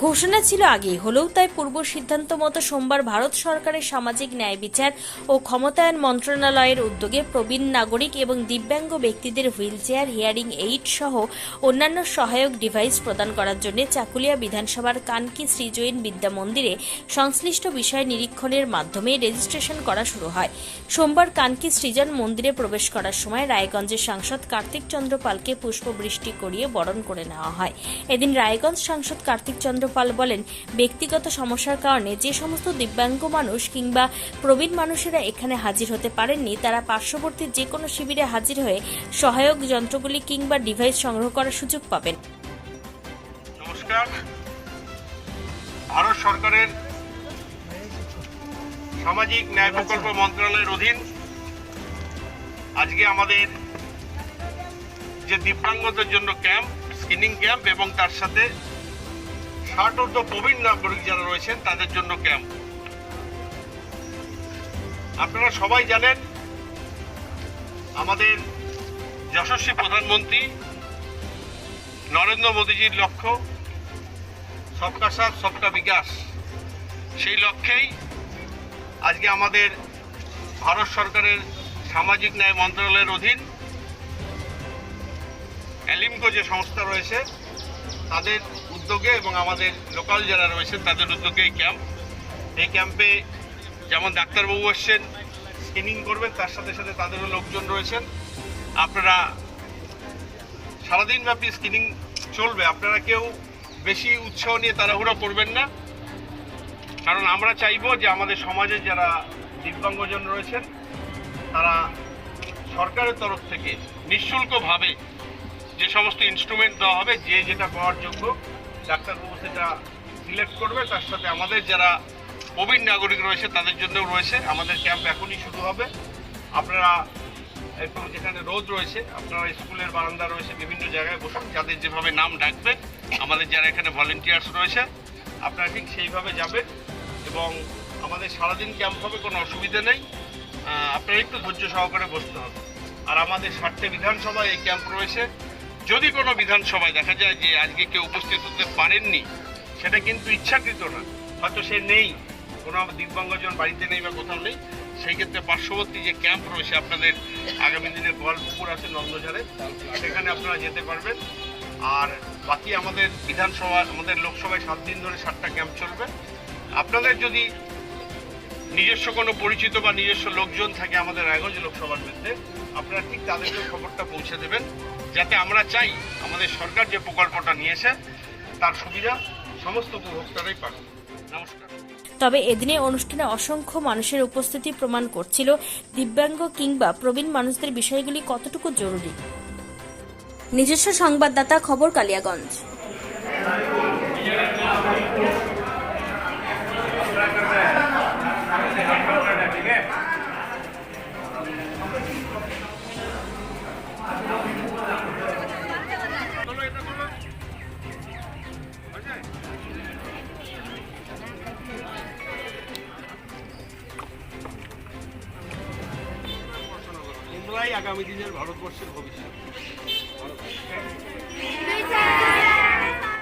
ঘোষণা ছিল আগেই হলেও তাই পূর্ব সিদ্ধান্ত মতো সোমবার ভারত সরকারের সামাজিক ন্যায় বিচার ও ক্ষমতায়ন মন্ত্রণালয়ের উদ্যোগে প্রবীণ নাগরিক এবং দিব্যাঙ্গ ব্যক্তিদের হুইলচেয়ার, হিয়ারিং এইড সহ অন্যান্য সহায়ক ডিভাইস প্রদান করার জন্য চাকুলিয়া বিধানসভার কানকি শ্রীজৈন বিদ্যা মন্দিরে সংশ্লিষ্ট বিষয় নিরীক্ষণের মাধ্যমে রেজিস্ট্রেশন করা শুরু হয়। সোমবার কানকি শ্রীজন মন্দিরে প্রবেশ করার সময় রায়গঞ্জের সাংসদ কার্তিক চন্দ্র পালকে পুষ্পবৃষ্টি করিয়ে বরণ করে নেওয়া হয়। এদিন রায়গঞ্জ সাংসদ কার্তিক চন্দ্র পাল বলেন, ব্যক্তিগত সমস্যার কারণে যে সমস্ত দিব্যাঙ্গ মানুষ কিংবা প্রবীণ মানুষেরা এখানে হাজির হতে পারেননি তারা পার্শ্ববর্তী যে কোনো শিবিরে হাজির হয়ে সহায়ক যন্ত্রগুলি কিংবা ডিভাইস সংগ্রহ করার সুযোগ পাবেন। নমস্কার। ভারত সরকারের সামাজিক ন্যায় প্রকল্প মন্ত্রণালয়ের অধীন আজকে আমাদের যে দিব্যাঙ্গদের জন্য ক্যাম্প, স্ক্রিনিং ক্যাম্প এবং তার সাথে 60 প্রবীণ নাগরিক যারা রয়েছেন তাদের জন্য ক্যাম্প। আপনারা সবাই জানেন আমাদের যশস্বী প্রধানমন্ত্রী নরেন্দ্র মোদীজির লক্ষ্য সবকা সাথ সবকা বিকাশ। সেই লক্ষ্যেই আজকে আমাদের ভারত সরকারের সামাজিক ন্যায় মন্ত্রণালয়ের অধীন অ্যালিমকো যে সংস্থা রয়েছে তাদের উদ্যোগে এবং আমাদের লোকাল যারা রয়েছেন তাদের উদ্যোগে এই ক্যাম্পে যেমন ডাক্তারবাবু এসছেন স্ক্রিনিং করবেন, তার সাথে সাথে তাদেরও লোকজন রয়েছেন। আপনারা সারাদিনব্যাপী স্ক্রিনিং চলবে। আপনারা কেউ বেশি উৎসাহ নিয়ে তাড়াহুড়ো করবেন না, কারণ আমরা চাইবো যে আমাদের সমাজে যারা দিব্যাঙ্গজন রয়েছেন তারা সরকারের তরফ থেকে নিঃশুল্কভাবে যে সমস্ত ইনস্ট্রুমেন্ট দেওয়া হবে, যে যেটা পাওয়ার যোগ্য ডাক্তারবাবু সেটা সিলেক্ট করবে। তার সাথে আমাদের যারা প্রবীণ নাগরিক রয়েছে তাদের জন্যও রয়েছে। আমাদের ক্যাম্প এখনই শুরু হবে। আপনারা একটু যেখানে রোদ রয়েছে, আপনারা স্কুলের বারান্দা রয়েছে, বিভিন্ন জায়গায় বসুন। যাদের যেভাবে নাম ডাকবে, আমাদের যারা এখানে ভলেন্টিয়ার্স রয়েছে, আপনারা ঠিক সেইভাবে যাবেন এবং আমাদের সারাদিন ক্যাম্প হবে, কোনো অসুবিধা নেই। আপনারা একটু ধৈর্য সহকারে বসতে হবে। আর আমাদের 60 বিধানসভায় এই ক্যাম্প রয়েছে। যদি কোনো বিধানসভায় দেখা যায় যে আজকে কেউ উপস্থিত হতে পারেননি, সেটা কিন্তু ইচ্ছাকৃত না, হয়তো সে নেই, কোনো দিব্যাঙ্গজন বাড়িতে নেই বা কোথাও নেই, সেই ক্ষেত্রে পার্শ্ববর্তী যে ক্যাম্প রয়েছে আপনাদের আগামী দিনে গোয়ালপুকুর আছে নন্দঝাড়ে, সেখানে আপনারা যেতে পারবেন। আর বাকি আমাদের বিধানসভা, আমাদের লোকসভায় 7 দিন ধরে 7টা ক্যাম্প চলবে। আপনাদের যদি নিজস্ব কোনো পরিচিত বা নিজস্ব লোকজন থাকে আমাদের রায়গঞ্জ লোকসভার মধ্যে, আপনারা ঠিক তাদেরকে খবরটা পৌঁছে দেবেন, যাতে আমরা চাই আমাদের সরকার যে প্রকল্পটা নিয়েছে তার সুবিধা সমস্ত উপভোক্তারাই পাবে। নমস্কার। তবে এদিনে অনুষ্ঠানে অসংখ্য মানুষের উপস্থিতি প্রমাণ করছিল দিব্যাঙ্গ কিংবা প্রবীণ মানুষদের বিষয়গুলি কতটুকু জরুরি। নিজস্ব সংবাদদাতা, খবর কালিয়াগঞ্জ। এগুলাই আগামী দিনের ভারতবর্ষের ভবিষ্যৎ।